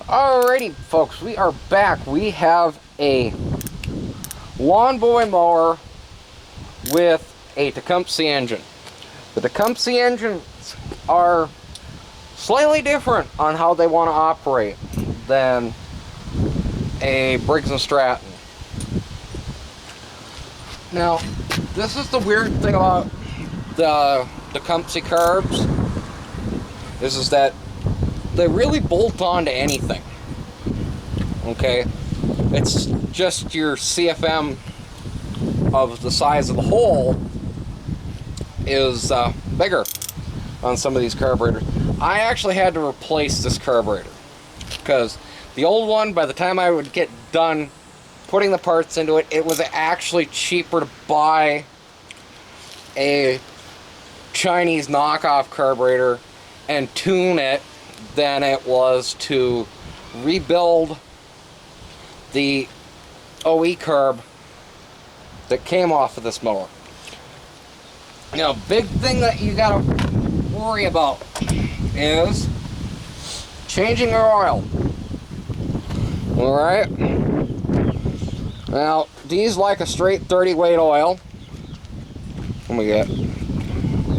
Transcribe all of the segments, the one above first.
Alrighty, folks, we are back. We have a lawn boy mower with a Tecumseh engine. The Tecumseh engines are slightly different on how they want to operate than a Briggs & Stratton. Now, this is the weird thing about the Tecumseh carbs, is that they really bolt on to anything. Okay, it's just your CFM of the size of the hole is bigger on some of these carburetors. I actually had to replace this carburetor because the old one, by the time I would get done putting the parts into it, it was actually cheaper to buy a Chinese knockoff carburetor and tune it than it was to rebuild the OE carb that came off of this mower. Now, big thing that you gotta worry about is changing your oil. Alright? Now, these like a straight 30 weight oil. Let me get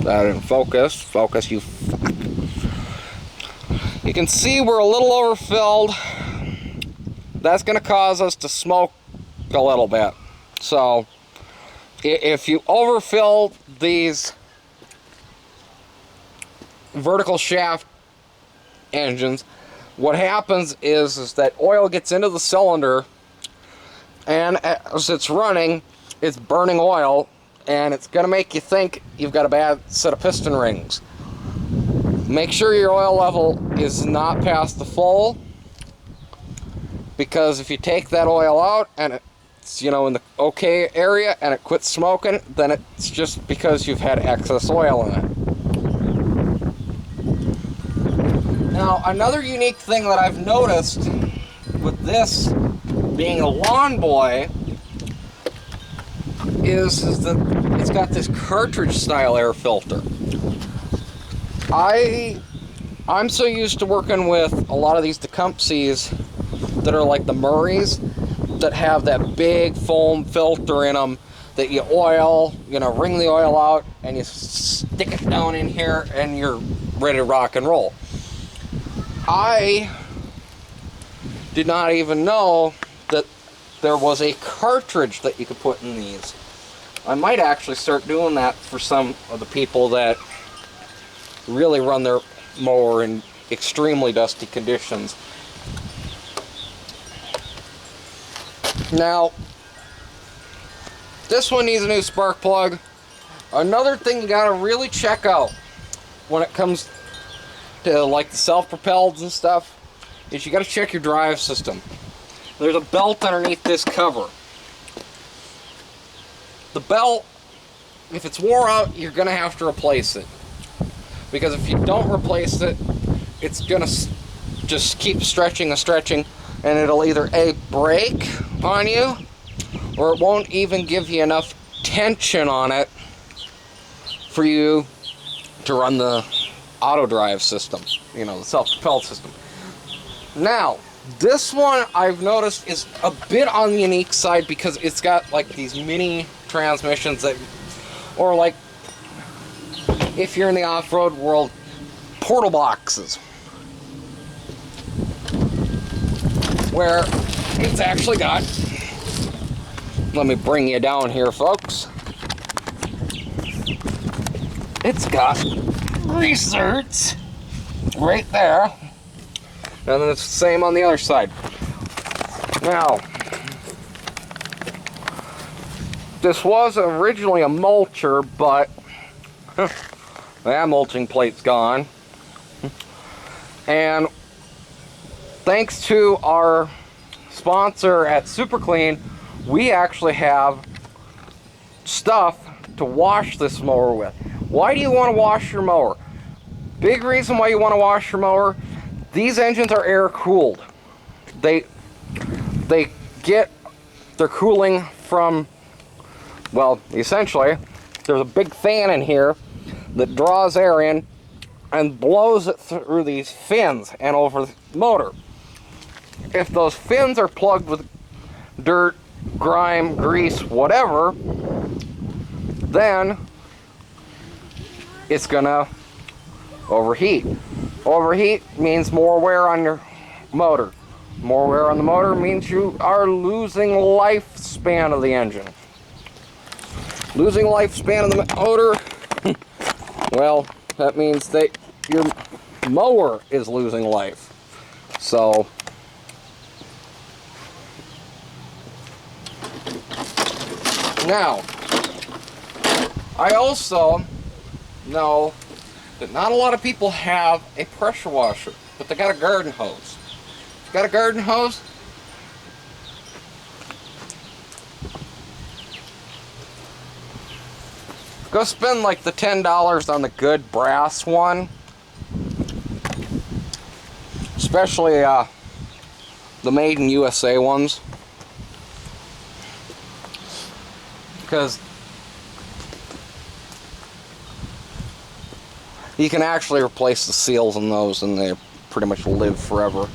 that in focus. Focus, you fuck. You can see we're a little overfilled. That's going to cause us to smoke a little bit. So, if you overfill these vertical shaft engines, what happens is that oil gets into the cylinder, and as it's running, it's burning oil, and it's going to make you think you've got a bad set of piston rings. Make sure your oil level is not past the full, because if you take that oil out and it's, you know, in the okay area and it quits smoking, then it's just because you've had excess oil in it. Now, another unique thing that I've noticed with this being a lawn boy is that it's got this cartridge style air filter. I'm so used to working with a lot of these Tecumsehs that are like the Murrays that have that big foam filter in them that you oil, you know, wring the oil out and you stick it down in here and you're ready to rock and roll. I did not even know that there was a cartridge that you could put in these. I might actually start doing that for some of the people that really run their mower in extremely dusty conditions. Now, this one needs a new spark plug. Another thing you gotta really check out when it comes to like the self-propelled and stuff is you gotta check your drive system. There's a belt underneath this cover. The belt, if it's wore out, you're gonna have to replace it. Because if you don't replace it, it's gonna just keep stretching and stretching, and it'll either A, break on you, or it won't even give you enough tension on it for you to run the auto drive system, you know, the self-propelled system. Now, this one I've noticed is a bit on the unique side because it's got like these mini transmissions that, or like if you're in the off-road world, portal boxes, where it's actually got, let me bring you down here, folks, it's got reserts right there, and then it's the same on the other side. Now, this was originally a mulcher, but that mulching plate's gone. And thanks to our sponsor at Super Clean, we actually have stuff to wash this mower with. Why do you want to wash your mower? Big reason why you want to wash your mower, these engines are air cooled. They get their cooling from, well, essentially, there's a big fan in here that draws air in and blows it through these fins and over the motor. if those fins are plugged with dirt, grime, grease, whatever, then it's gonna overheat. Overheat means more wear on your motor. More wear on the motor means you are losing lifespan of the engine. Losing lifespan of the motor, well, that means that your mower is losing life. So, now, I also know that not a lot of people have a pressure washer, but they got a garden hose. If you got a garden hose, go spend like the $10 on the good brass one. Especially the made in USA ones. Because you can actually replace the seals in those and they pretty much live forever.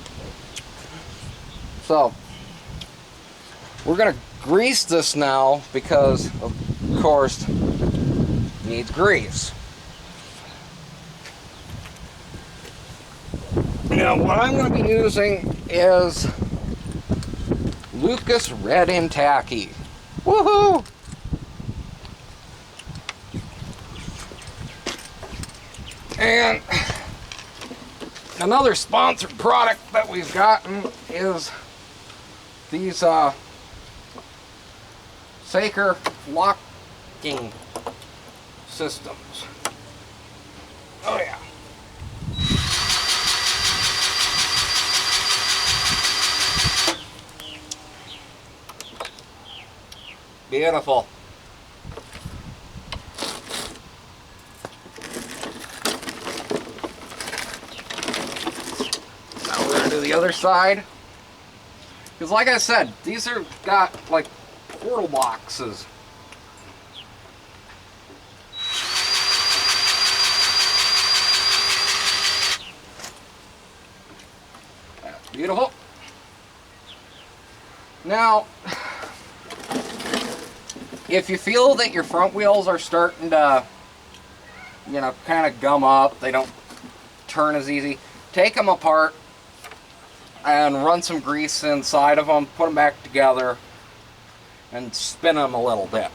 So, we're going to grease this now because, of course, it needs grease. Now, what I'm going to be using is Lucas Red and Tacky. Woohoo! And another sponsored product that we've gotten is these Saker locking systems. Oh yeah. Beautiful. Now we're going to do the other side. Because like I said, these are got like portal boxes. That's beautiful. Now, if you feel that your front wheels are starting to, you know, kind of gum up, they don't turn as easy, take them apart and run some grease inside of them, put them back together, and spin them a little bit.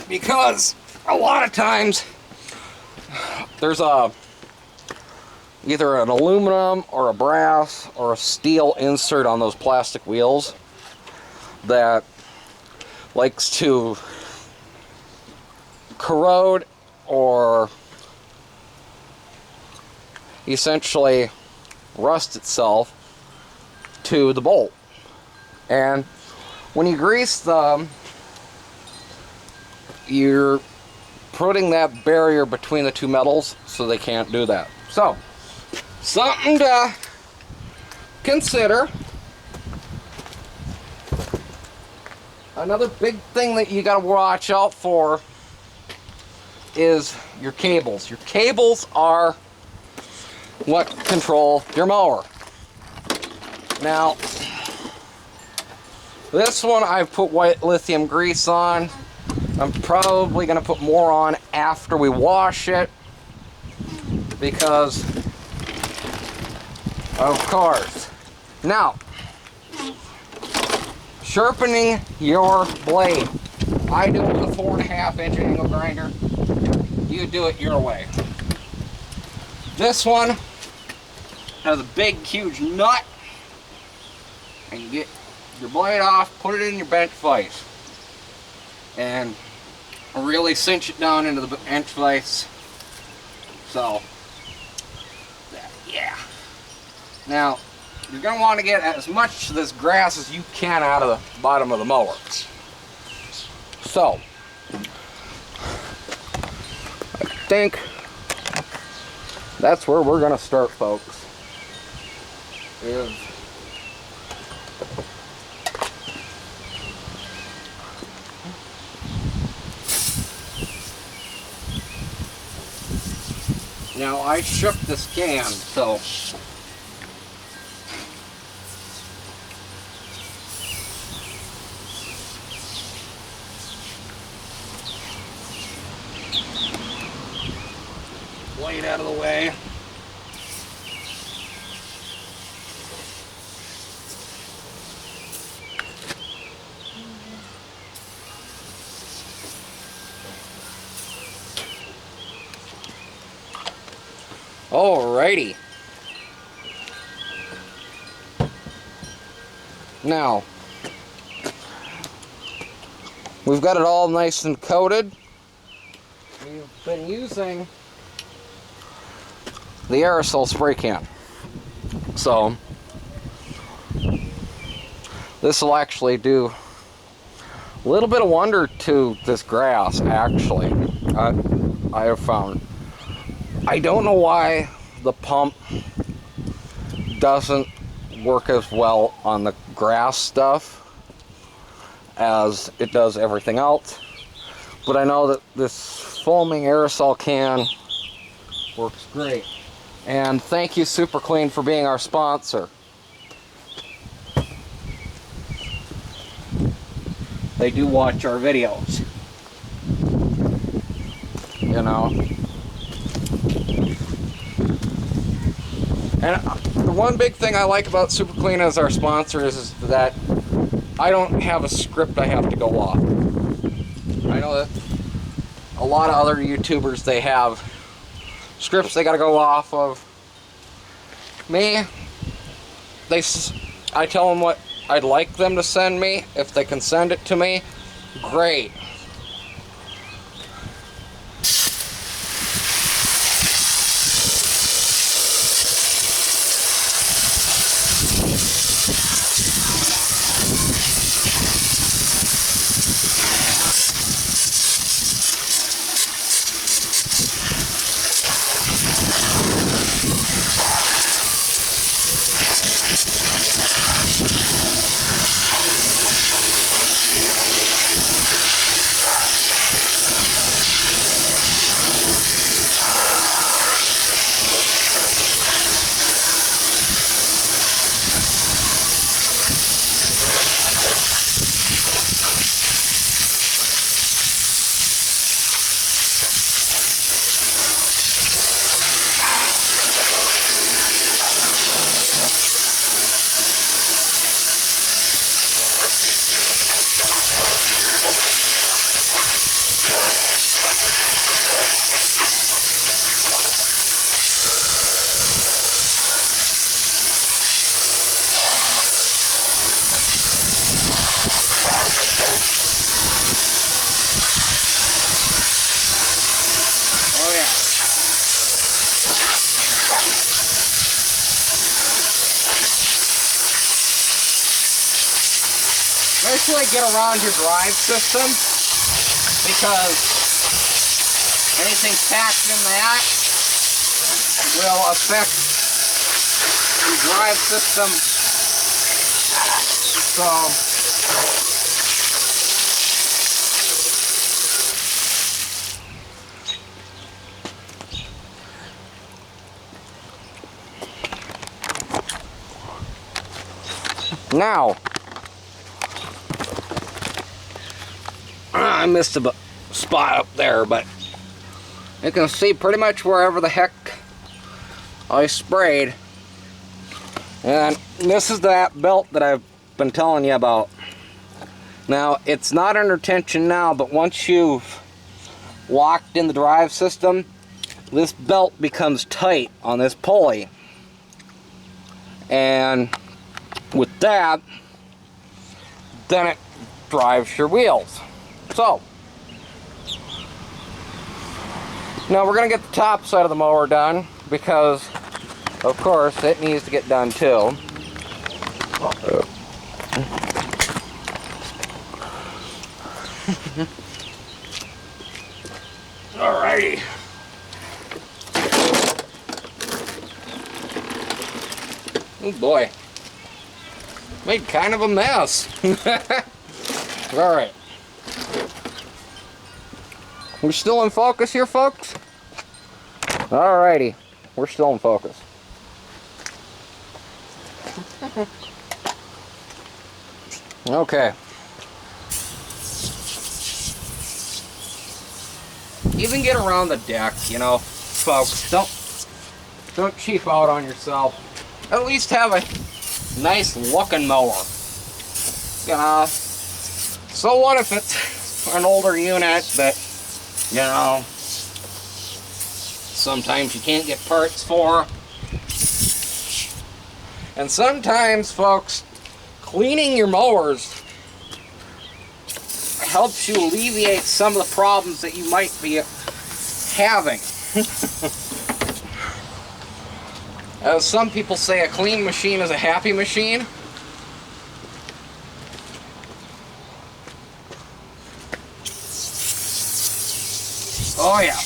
Because a lot of times there's either an aluminum or a brass or a steel insert on those plastic wheels that likes to corrode or essentially rust itself to the bolt. And when you grease them, you're putting that barrier between the two metals so they can't do that. So, something to consider. Another big thing that you got to watch out for is your cables. Your cables are what control your mower. Now, this one I've put white lithium grease on. I'm probably going to put more on after we wash it because, of course. Now, sharpening your blade. I do it with a 4.5-inch angle grinder. You do it your way. This one has a big, huge nut. And you get your blade off, put it in your bench vise. And really cinch it down into the bench vise. So, yeah. Now, you're going to want to get as much of this grass as you can out of the bottom of the mower. So, I think that's where we're going to start, folks. Now, I shook this can, so out of the way. Alrighty. Now, we've got it all nice and coated. We've been using the aerosol spray can. So, this will actually do a little bit of wonder to this grass, actually. I have found. I don't know why the pump doesn't work as well on the grass stuff as it does everything else, but I know that this foaming aerosol can works great. And thank you Super Clean for being our sponsor. They do watch our videos, you know. And the one big thing I like about Super Clean as our sponsor is that I don't have a script I have to go off. I know that a lot of other YouTubers, they have scripts they gotta go off of. Me, I tell them what I'd like them to send me. If they can send it to me, great. Basically get around your drive system, because anything packed in that will affect your drive system. So now, I missed a spot up there, but you can see pretty much wherever the heck I sprayed. And this is that belt that I've been telling you about. Now, it's not under tension now, but once you've locked in the drive system, this belt becomes tight on this pulley. And with that, then it drives your wheels. So, now we're going to get the top side of the mower done, because, of course, it needs to get done too. Alrighty. Oh boy. Made kind of a mess. Alright. We're still in focus here, folks? Alrighty. We're still in focus. Okay. Even get around the deck, you know. folks. Don't cheap out on yourself. At least have a nice looking mower. You know, so what if it's an older unit that, you know, sometimes you can't get parts for. And sometimes, folks, cleaning your mowers helps you alleviate some of the problems that you might be having. As some people say, a clean machine is a happy machine. Oh yeah.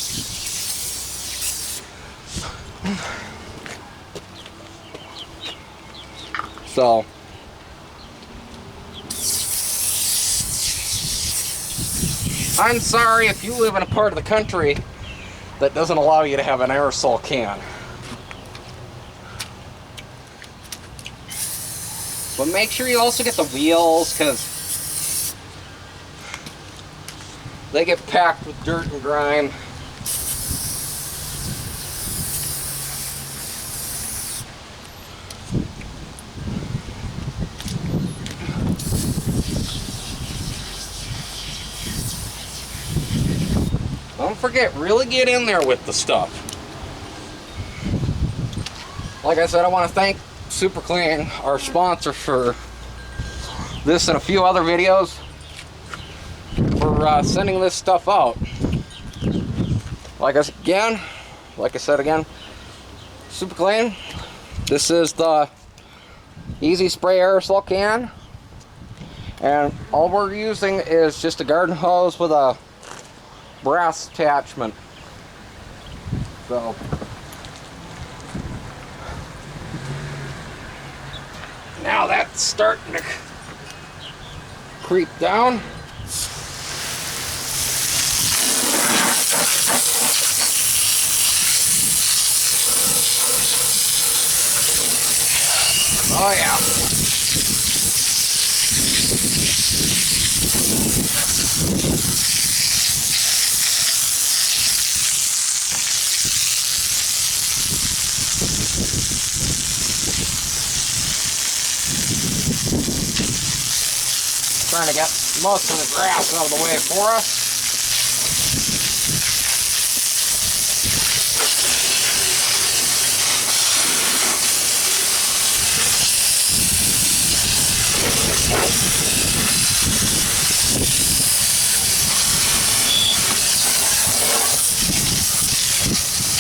So, I'm sorry if you live in a part of the country that doesn't allow you to have an aerosol can. But make sure you also get the wheels, because they get packed with dirt and grime. Don't forget, really get in there with the stuff. Like I said, I want to thank Super Clean, our sponsor, for this and a few other videos, for sending this stuff out. Like I said again, Super Clean. This is the Easy Spray aerosol can, and all we're using is just a garden hose with a brass attachment. So now that's starting to creep down. Oh yeah. Trying to get most of the grass out of the way for us.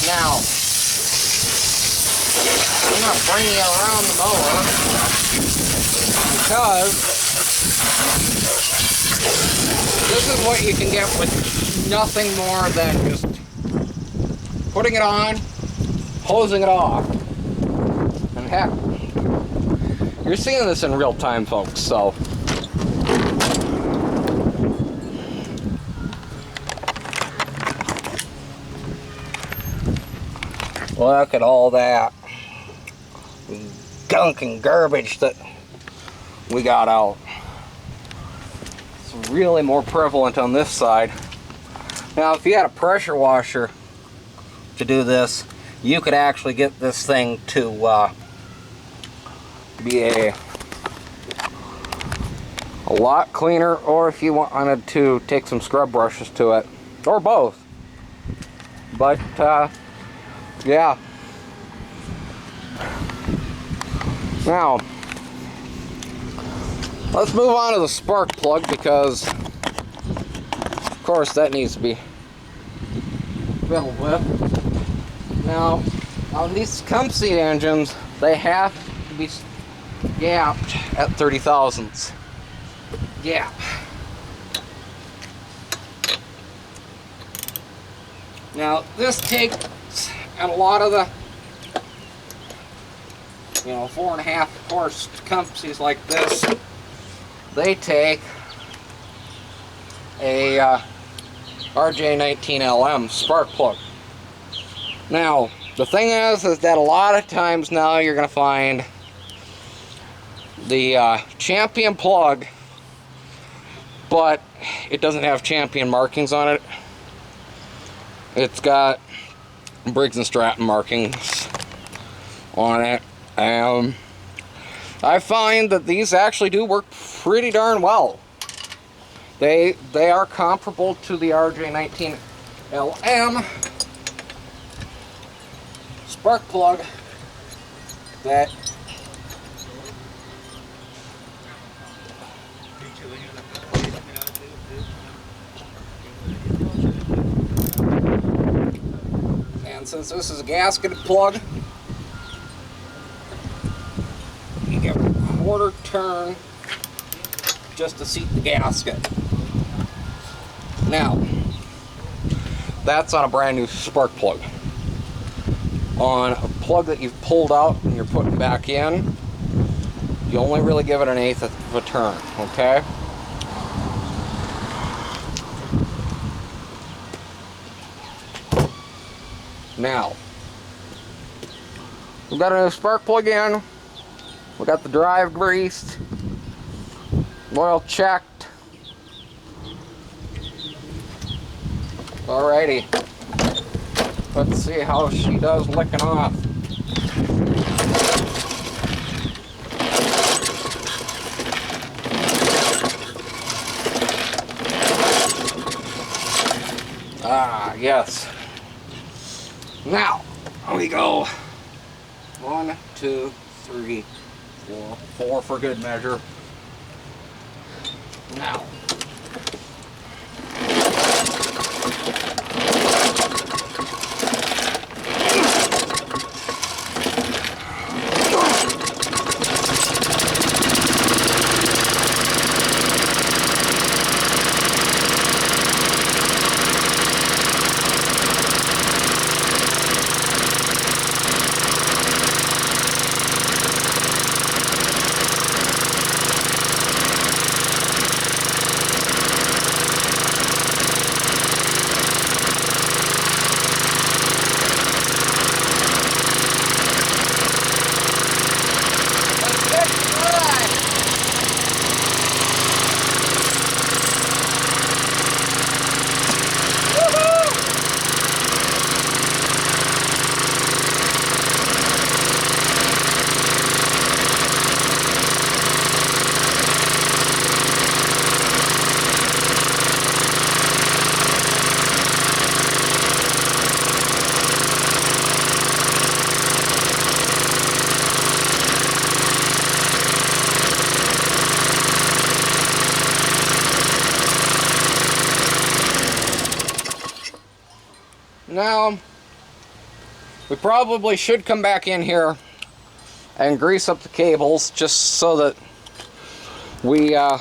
Now, I'm going to bring you around the mower because this is what you can get with nothing more than just putting it on, hosing it off, and heck, you're seeing this in real time, folks, so. Look at all that gunk and garbage that we got out. It's really more prevalent on this side. Now, if you had a pressure washer to do this, you could actually get this thing to be a lot cleaner, or if you wanted to take some scrub brushes to it, or both. But yeah. Now, let's move on to the spark plug, because of course that needs to be fiddled with. Now, on these comp seat engines, they have to be gapped at 30 thousandths gap. Now, this takes, and a lot of the, 4.5 horse companies like this, they take a RJ19LM spark plug. Now, the thing is that a lot of times now you're going to find the Champion plug, but it doesn't have Champion markings on it. It's got Briggs and Stratton markings on it. I find that these actually do work pretty darn well. They are comparable to the RJ19LM spark plug that and since this is a gasketed plug, you get a quarter turn just to seat the gasket. Now, that's on a brand new spark plug. On a plug that you've pulled out and you're putting back in, you only really give it an eighth of a turn, okay? Now, we've got a new spark plug in, we got the drive greased, oil checked. Alrighty, let's see how she does licking off. Ah, yes. Now, we go 1, 2, 3, 4, 4 for good measure. Now, Now, we probably should come back in here and grease up the cables just so that we are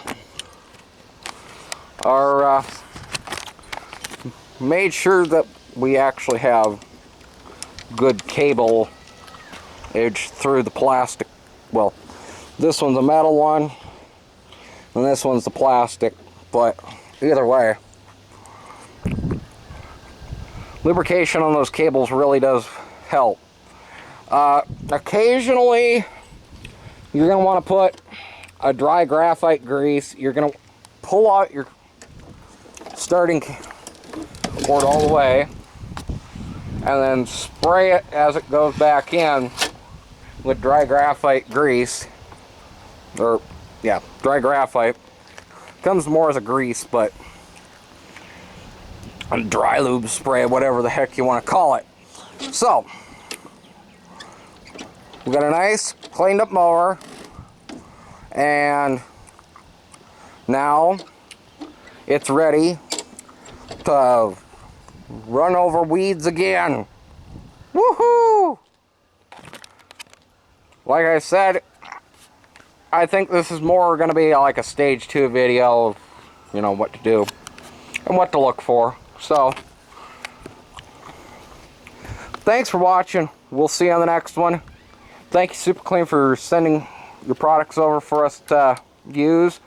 made sure that we actually have good cable edge through the plastic. Well, this one's a metal one and this one's the plastic, but either way, lubrication on those cables really does help. Occasionally, you're going to want to put a dry graphite grease. You're going to pull out your starting cord all the way and then spray it as it goes back in with dry graphite grease. Or, yeah, dry graphite. Comes more as a grease, but a dry lube spray, whatever the heck you want to call it. So, we've got a nice cleaned up mower, and now it's ready to run over weeds again. Woohoo! Like I said, I think this is more going to be like a stage 2 video of, you know, what to do and what to look for. So, thanks for watching. We'll see you on the next one. Thank you, Super Clean, for sending your products over for us to use.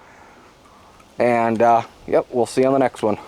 And, yep, we'll see you on the next one.